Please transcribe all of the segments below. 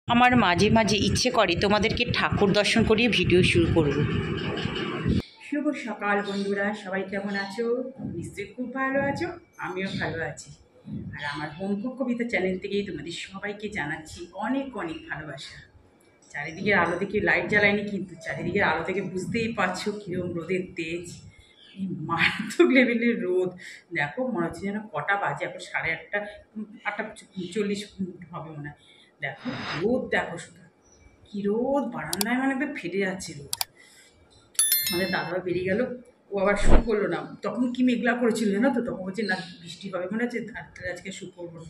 আমার মাঝে মাঝে ইচ্ছে করে তোমাদেরকে ঠাকুর দর্শন করিয়ে ভিডিও শুরু করব। শুভ সকাল বন্ধুরা, সবাই কেমন আছো? নিশ্চয়ই খুব ভালো আছো, আমিও ভালো আছি। আর আমার হোমকুক কবিতা চ্যানেল থেকেই তোমাদের সবাইকে জানাচ্ছি অনেক অনেক ভালোবাসা। চারিদিকের আলো থেকে লাইট জ্বালায়নি, কিন্তু চারিদিকের আলো থেকে বুঝতেই পারছো কীরকম রোদের তেজ, এই মারাত্মক লেভেলের রোদ। দেখো মনে হচ্ছে যেন কটা বাজে, এখন 8:30, 8:40 হবে মনে হয়। দেখো রোদ, দেখো শুধু কী রোদ, বারান্দায় মানে একদম ফেটে যাচ্ছে রোদ। আমাদের দাদাও বেরিয়ে গেল, ও আবার শু করলো না। তখন কি মেঘলা করেছিল জানো তো, তখন বলছে না বৃষ্টি হবে, মনে হচ্ছে আজকে শু করবো না।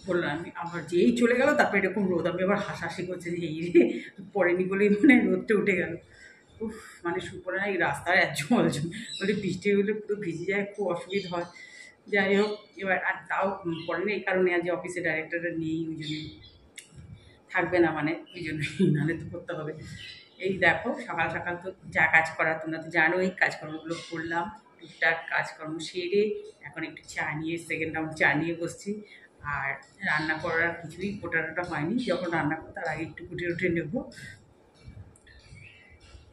বললাম আমি, আবার যেই চলে গেল তারপরে এরকম রোদ, আমি আবার হাসাহাসি করছে যে এই রে পড়েনি বলেই মানে রোদটা উঠে গেল। উফ, মানে শু পড়ে না, এই রাস্তায় জল বলে বৃষ্টি হলে পুরো ভিজে যায়, খুব অসুবিধা হয়। যাই হোক, এবার আর তাও পড়ে না, এই কারণে আজ অফিসে ডাইরেক্টরটা নেই, ওই জন্যই থাকবে না, মানে ওই জন্যই, নাহলে তো করতে হবে। এই দেখো সকাল সকাল তো যা কাজ করার তোমরা তো জানোই, কাজকর্মগুলো করলাম, টুকটাক কাজকর্ম সেরে এখন একটু চা নিয়ে, সেকেন্ড রাউন্ড চা নিয়ে বসছি। আর রান্না করার কিছুই কোটাটা হয়নি, যখন রান্না করতে তার আগে একটু কুটে উঠে নেবো।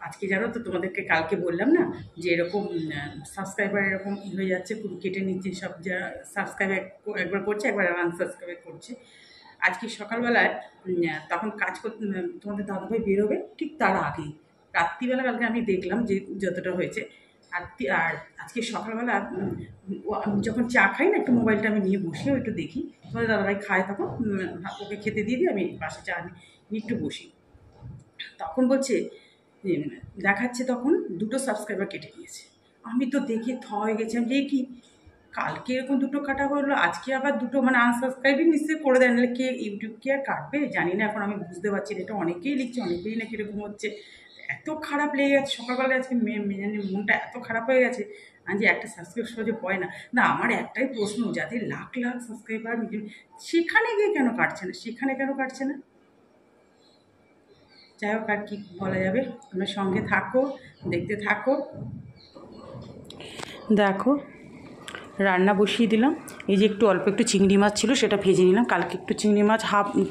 আজকে জানো তো, তোমাদেরকে কালকে বললাম না যে এরকম সাবস্ক্রাইবার এরকম হয়ে যাচ্ছে, পুরো কেটে নিচ্ছে সব, যা সাবস্ক্রাইব একবার করছে, একবার আনসাবস্ক্রাইব করছে। আজকে সকালবেলায় তখন কাজ করতে তোমাদের দাদাভাই বেরোবে ঠিক তার আগেই, রাত্রিবেলা কালকে আমি দেখলাম যে যতটা হয়েছে। আর আজকে সকালবেলা আমি যখন চা খাই না, একটু মোবাইলটা আমি নিয়ে বসিও একটু দেখি, তোমাদের দাদাভাই খায়, তখন ওকে খেতে দিয়ে দিই, আমি পাশে চা নিয়ে একটু বসি। তখন বলছে, দেখাচ্ছে তখন 2টো সাবস্ক্রাইবার কেটে দিয়েছে। আমি তো দেখে হয়ে গেছিলাম যে কি, কালকে এরকম 2টো কাটা হলো, আজকে আবার 2টো, মানে আনসাবস্ক্রাইবই নিশ্চয়ই করে দেয়, নাহলে কে ইউটিউব কে আর কাটবে জানি না, এখন আমি বুঝতে পারছি না। এটা অনেকেই লিখছে, অনেকেই নাকি এরকম হচ্ছে। এত খারাপ লেগে গেছে সকালবেলা, আজকে মনটা এত খারাপ হয়ে গেছে যে একটা সাবস্ক্রাইব সহজে হয় না। না, আমার একটাই প্রশ্ন, যাদের লাখ লাখ সাবস্ক্রাইবার সেখানে গিয়ে কেন কাটছে না, সেখানে কেন কাটছে না? যাই হোক, আর কি বলা যাবে, তোমরা সঙ্গে থাকো, দেখতে থাকো। দেখো রান্না বসিয়ে দিলাম। এই যে একটু অল্প একটু চিংড়ি মাছ ছিল, সেটা ভেজে নিলাম। কালকে একটু চিংড়ি মাছ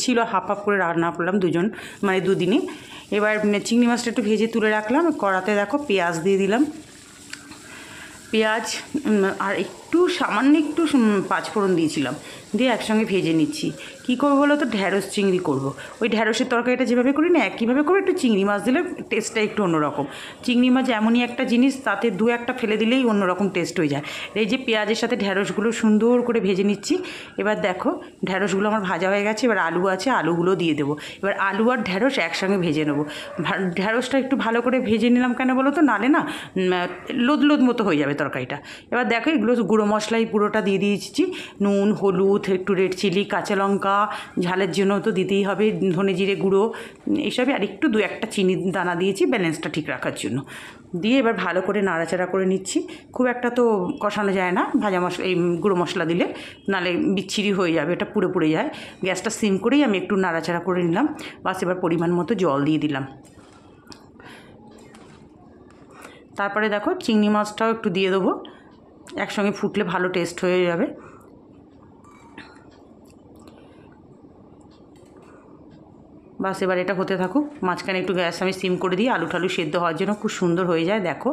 ছিল, হাফ করে রান্না করলাম দুজন, মানে দুদিনই। এবার চিংড়ি মাছটা একটু ভেজে তুলে রাখলাম। কড়াতে দেখো পেঁয়াজ দিয়ে দিলাম, পেঁয়াজ আর একটু সামান্য একটু পাঁচফোড়ন দিয়েছিলাম, দিয়ে একসঙ্গে ভেজে নিচ্ছি। কী করবো বলো তো, ঢ্যাঁড়স চিংড়ি করব। ওই ঢ্যাঁড়সের তরকারিটা যেভাবে করি না, একইভাবে করে একটু চিংড়ি মাছ দিলে টেস্টটা একটু অন্যরকম। চিংড়ি মাছ এমনই একটা জিনিস, তাতে দু একটা ফেলে দিলেই অন্যরকম টেস্ট হয়ে যায়। এই যে পেঁয়াজের সাথে ঢ্যাঁড়সগুলো সুন্দর করে ভেজে নিচ্ছি। এবার দেখো ঢ্যাঁড়সগুলো আমার ভাজা হয়ে গেছে, এবার আলু আছে, আলুগুলো দিয়ে দেবো। এবার আলু আর ঢ্যাঁড়স একসঙ্গে ভেজে নেবো। ঢ্যাঁড়সটা একটু ভালো করে ভেজে নিলাম, কেন বলো তো, নালে না লোদ লোদ মতো হয়ে যাবে তরকারিটা। এবার দেখো এগুলো গুঁড়ো মশলাই পুরোটা দিয়ে দিয়েছি, নুন, হলুদ, একটু রেড চিলি, কাঁচা লঙ্কা, ঝালের জন্য তো দিতেই হবে, ধনে জিরে গুঁড়ো এইসবই, আর একটু 2-1টা চিনির দানা দিয়েছি ব্যালেন্সটা ঠিক রাখার জন্য। দিয়ে এবার ভালো করে নাড়াচাড়া করে নিচ্ছি। খুব একটা তো কষানো যায় না ভাজা মশলা, এই গুঁড়ো মশলা দিলে, নালে বিচ্ছিরি হয়ে যাবে, এটা পুড়ে পুড়ে যায়। গ্যাসটা সিম করেই আমি একটু নাড়াচাড়া করে নিলাম। বাস, এবার পরিমাণ মতো জল দিয়ে দিলাম। তারপরে দেখো চিংড়ি মাছটাও একটু দিয়ে দেবো, একসঙ্গে ফুটলে ভালো টেস্ট হয়ে যাবে। বাস, এবার এটা হতে থাকুক। মাঝখানে একটু গ্যাস আমি সিম করে দিই, আলু টালু সেদ্ধ হওয়ার জন্য খুব সুন্দর হয়ে যায়। দেখো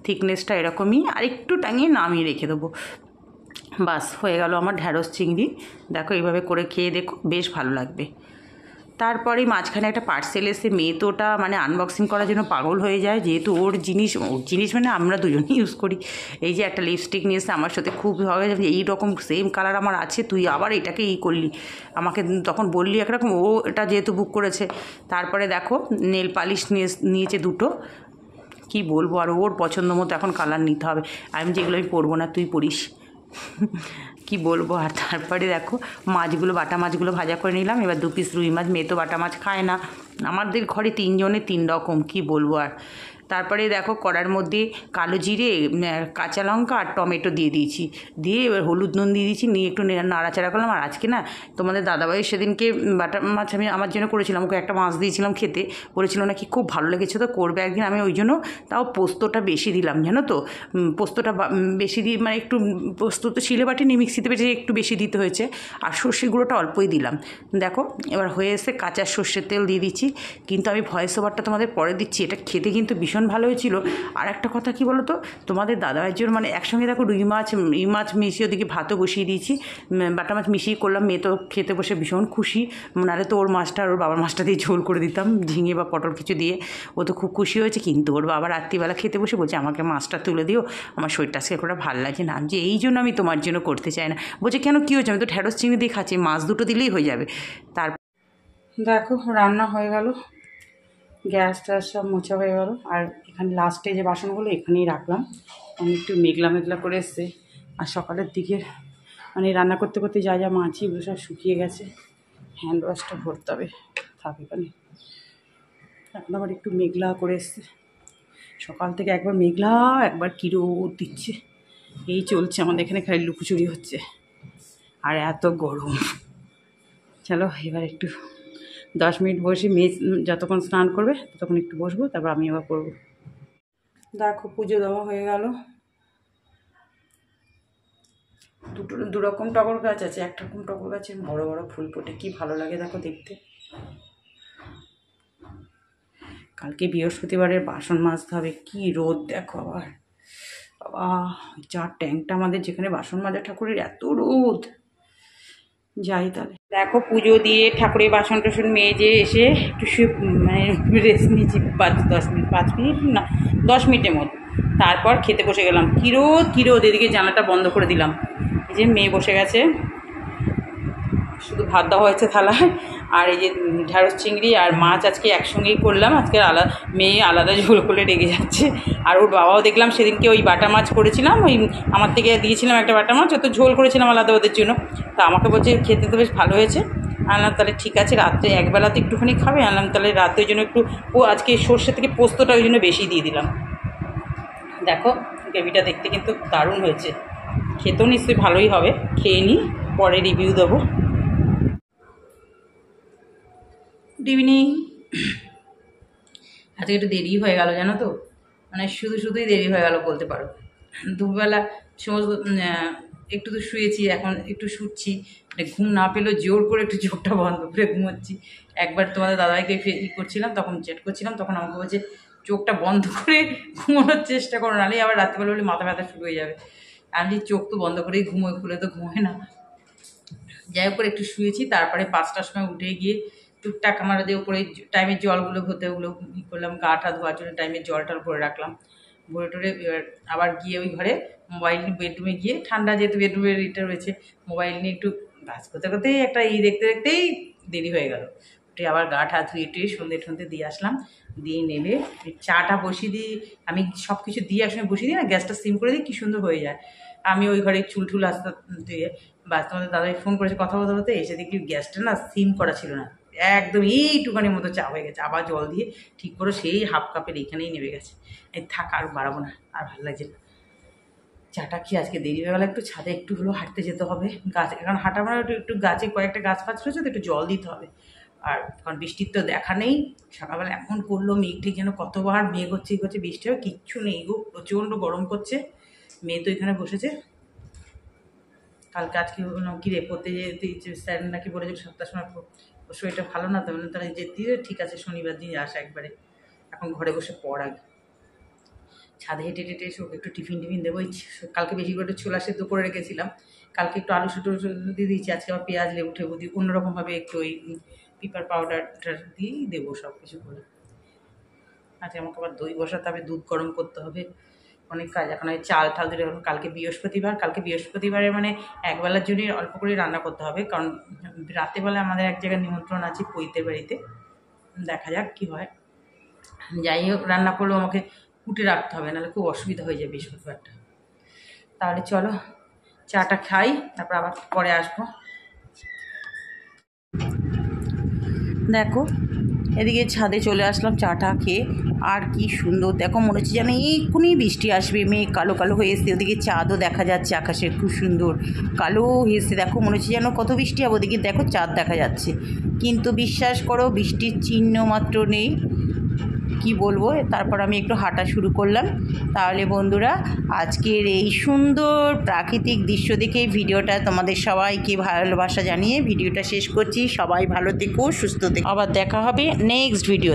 থিকনেসটা এরকমই, আর একটু টাঙিয়ে নামিয়ে রেখে দেবো। বাস, হয়ে গেল আমার ঢ্যাঁড়স চিংড়ি। দেখো এইভাবে করে খেয়ে দেখো, বেশ ভালো লাগবে। তারপরে মাঝখানে একটা পার্সেল এসে, মেয়ে তো ওটা মানে আনবক্সিং করার জন্য পাগল হয়ে যায়, যেহেতু ওর জিনিস মানে আমরা দুজনেই ইউজ করি। এই যে একটা লিপস্টিক নিয়ে এসে, আমার সাথে খুব হবে যে এই রকম সেম কালার আমার আছে, তুই আবার এটাকে করলি, আমাকে তখন বললি একরকম, ও এটা যেহেতু বুক করেছে। তারপরে দেখো নেল পালিশ নিয়েছে 2টো। কি বলবো, আর ওর পছন্দ মতো এখন কালার নিতে হবে। আমি যেগুলো আমি পরবো না, তুই পরিস, কি বলবো। আর তারপরে দেখো মাছগুলো, বাটা মাছগুলো ভাজা করে নিলাম। এবার 2 পিস রুই মাছ, মেয়ে তো বাটা মাছ খায় না, আমাদের ঘরে 3 জনে 3 রকম, কি বলবো। আর তারপরে দেখো কড়ার মধ্যে কালো জিরে, কাঁচা লঙ্কা আর টমেটো দিয়ে দিয়েছি, দিয়ে এবার হলুদ নুন দিয়ে দিয়েছি, নিয়ে একটু নাড়াচাড়া করলাম। আর আজকে না তোমাদের দাদাভাই সেদিনকে বাটা মাছ আমি আমার জন্য করেছিলাম, ওকে একটা মাছ দিয়েছিলাম খেতে, বলেছিল নাকি খুব ভালো লেগেছে, তো করবে একদিন। আমি ওই জন্য তাও পোস্তটা বেশি দিলাম জানো তো, পোস্তটা বেশি দিয়ে মানে একটু পোস্ত তো শিলে বাটি নিয়ে মিক্সিতে বেটে একটু বেশি দিতে হয়েছে, আর সর্ষে গুঁড়োটা অল্পই দিলাম। দেখো এবার হয়ে এসে কাঁচা সর্ষের তেল দিয়ে দিচ্ছি, কিন্তু আমি ভয়েস ওভারটা তোমাদের পরে দিচ্ছি। এটা খেতে কিন্তু ভীষণ ভালো হয়েছিল। আর একটা কথা কি বলো তো, তোমাদের দাদাভাইয়ের জন্য মানে একসঙ্গে দেখো রুই মাছ মিশিয়ে ওদিকে ভাতও বসিয়ে দিয়েছি, বাটা মাছ মিশিয়ে করলাম। মেয়ে তো খেতে বসে ভীষণ খুশি, নাহলে তো ওর মাছটা আর ওর বাবার মাছটা দিয়ে ঝোল করে দিতাম ঝিঙে বা পটল কিছু দিয়ে, ও তো খুব খুশি হয়েছে। কিন্তু ওর বাবা রাত্রিবেলা খেতে বসে বলছে আমাকে মাছটা তুলে দিও, আমার শরীরটা আজকে একটা ভালো লাগছে না, যে এই জন্য আমি তোমার জন্য করতে চাই না। বলছে কেন, কী হয়েছে, আমি তো ঢেঁড়স চিংড়ি দিয়ে খাচ্ছি, মাছ দুটো দিলেই হয়ে যাবে। তারপর দেখো রান্না হয়ে গেল, গ্যাস ট্যাস সব মোছা হয়ে গেল। আর এখানে লাস্টে যে বাসনগুলো এখানেই রাখলাম, আমি একটু মেঘলা মেঘলা করে এসছে। আর সকালের দিকে মানে রান্না করতে করতে যা যা মাছি এগুলো সব শুকিয়ে গেছে, হ্যান্ড ওয়াশটা ভরতে হবে, থাক এখানে। এখন আবার একটু মেঘলা করে এসছে, সকাল থেকে একবার মেঘলা একবার কি রোদ দিচ্ছে, এই চলছে আমাদের এখানে, খালি লুকোচুরি হচ্ছে আর এত গরম। চলো এবার একটু 10 মিনিট বসে, মেয়ে যতক্ষণ স্নান করবে ততক্ষণ একটু বসবো, তারপর আমি আবার করবো। দেখো পুজো দেওয়া হয়ে গেল। দু রকম টগর গাছ আছে, একটা রকম টগর গাছে বড় বড় ফুল ফোটে, কি ভালো লাগে দেখো দেখতে। কালকে বৃহস্পতিবারের বাসন মাজতে হবে, কি রোদ দেখো আবার, বাবা যার ট্যাঙ্কটা আমাদের যেখানে বাসন মাজা ঠাকুরের, এত রোদ। যাই তাহলে, দেখো পুজো দিয়ে ঠাকুরের বাসন টাসন মেজে এসে একটু মানে রেস্ট নিয়েছি 5 মিনিট না 10 মিনিটের মতো, তারপর খেতে বসে গেলাম। কি রোদ, এদিকে জানালাটা বন্ধ করে দিলাম। এই যে মেয়ে বসে গেছে, শুধু ভাত দেওয়া হয়েছে থালায়, আর এই যে ঢ্যাঁড়স চিংড়ি আর মাছ আজকে একসঙ্গেই করলাম। আজকে মেয়ে আলাদা ঝোল করলে রেগে যাচ্ছে, আর ওর বাবাও দেখলাম সেদিনকে ওই বাটা মাছ করেছিলাম, ওই আমার থেকে দিয়েছিলাম একটা বাটা মাছ, তো ঝোল করেছিলাম আলাদা ওদের জন্য, তা আমাকে বলছে খেতে তো বেশ ভালো হয়েছে। আনলাম তাহলে ঠিক আছে, রাত্রে একবেলাতে একটুখানি খাবে, আনলাম তাহলে রাতে ওই জন্য একটু আজকে সর্ষে থেকে পোস্তটা ওই জন্য বেশি দিয়ে দিলাম। দেখো গ্রেভিটা দেখতে কিন্তু দারুণ হয়েছে, খেতেও নিশ্চয়ই ভালোই হবে, খেয়ে নিই পরে রিভিউ দেবো। Good evening. আজকে একটু দেরি হয়ে গেল জানো তো, মানে শুধুই দেরি হয়ে গেল বলতে পারো। দুপুরবেলা সমস্ত একটু তো শুয়েছি, এখন একটু শুচ্ছি, মানে ঘুম না পেলেও জোর করে একটু চোখটা বন্ধ করে ঘুমোচ্ছি। একবার তোমাদের দাদাভাইকে করছিলাম, তখন চেট করছিলাম, তখন আমাকে বলছে চোখটা বন্ধ করে ঘুমানোর চেষ্টা করো, নাহলে আবার রাত্রিবেলা বলে মাথা ব্যথা শুরু হয়ে যাবে। আমি চোখ তো বন্ধ করেই ঘুমোয়, খুলে তো ঘুমোয় না। যাই হোক একটু শুয়েছি, তারপরে 5টার সময় উঠে গিয়ে টুকটাক আমার যে উপরে টাইমের জলগুলো হতে ওগুলো ই করলাম, গা টা ধোয়ার জন্য টাইমের জলটা ভরে রাখলাম, ভরে টরে আবার গিয়ে ওই ঘরে মোবাইল নিয়ে বেডরুমে গিয়ে, ঠান্ডা যেহেতু বেডরুমের এটা রয়েছে, মোবাইল নিয়ে একটু কাজ করতে করতেই একটা দেখতে দেখতেই দেরি হয়ে গেল। উঠে আবার গা ঠা ধুয়ে টুয়ে সন্ধে দিয়ে আসলাম, দিয়ে নেবে চাটা বসিয়ে দিই। আমি সব কিছু দিয়ে একসঙ্গে বসিয়ে দিই না, গ্যাসটা সিম করে দিই, কী সুন্দর হয়ে যায়। আমি ওই ঘরে চুল টুল আসতে দিয়ে বা তোমাদের দাদাই ফোন করেছে, কথা বলতে বলতে এসে দেখি গ্যাসটা না সিম করা ছিল না, একদম এইটুখানির মতো চা হয়ে গেছে। আবার জল দিয়ে ঠিক করে সেই হাফ কাপের এইখানেই নেমে গেছে। এই থাক আর বাড়াবো না, আর ভালো লাগছে না। চাটা কি আজকে দেরি হয়ে গেলে, একটু ছাদে একটু হলেও হাঁটতে যেতে হবে, গাছ এখন হাঁটা মানে একটু গাছে কয়েকটা গাছ ফাছ রয়েছে তো একটু জল দিতে হবে। আর কারণ বৃষ্টির তো দেখা নেই, সকালবেলা এমন করলো মেঘ, ঠিক যেন কতবার মেঘ হচ্ছে বৃষ্টি হবে, কিচ্ছু নেই গো, প্রচণ্ড গরম করছে। মেয়ে তো এখানে বসেছে, কালকে আজকে কি রে পড়তে যেতে স্যার নাকি বলেছে 7টার সময়, শরীরটা ভালো না, তেমন তাহলে যেতে ঠিক আছে, শনিবার দিন আসা একবারে, এখন ঘরে বসে পড় আগে। ছাদে হেঁটে হেঁটে এসে ওকে একটু টিফিন দেবো। কালকে বেশি করে ছোলা সেদ্ধ করে রেখেছিলাম, কালকে একটু আলু সুটো দিয়ে দিয়েছি, আজকে আবার পেঁয়াজ লেবু ঠেবু দিই, অন্যরকমভাবে একটু ওই পিপার পাউডারটা দিয়েই দেবো সব কিছু করে। আজকে আমাকে আবার দই বসাতে হবে, দুধ গরম করতে হবে, অনেক কাজ। এখন ওই চাল ঠাল দিলে, কালকে বৃহস্পতিবারে মানে একবেলার জন্যই অল্প করে রান্না করতে হবে, কারণ রাতেবেলা আমাদের এক জায়গায় নিমন্ত্রণ আছে পৈতের বাড়িতে, দেখা যাক কী হয়। যাই হোক রান্না করলেও আমাকে কুটে রাখতে হবে, নাহলে খুব অসুবিধা হয়ে যাবে বৃহস্পতিবারটা। তাহলে চলো চাটা খাই, তারপর আবার পরে আসবো। দেখো এদিকে ছাদে চলে আসলাম চাটা খেয়ে। আর কি সুন্দর দেখো, মনে হচ্ছে যেন এক্ষুনি বৃষ্টি আসবে, মেঘ কালো কালো হয়ে এসছে, ওদিকে চাঁদও দেখা যাচ্ছে আকাশের, খুব সুন্দর কালো হয়ে এসছে। দেখো মনে হচ্ছে যেন কত বৃষ্টি হবে, ওদিকে দেখো চাঁদ দেখা যাচ্ছে, কিন্তু বিশ্বাস করো বৃষ্টির চিহ্ন মাত্র নেই। কি বলবো, তারপর আমি একটু হাঁটা শুরু করলাম। তাহলে বন্ধুরা, আজকের এই সুন্দর প্রাকৃতিক দৃশ্য দেখে ভিডিওটা তোমাদের সবাইকে ভালোবাসা জানিয়ে ভিডিওটা শেষ করছি। সবাই ভালো থেকো, সুস্থ থেকো, আবার দেখা হবে নেক্সট ভিডিও।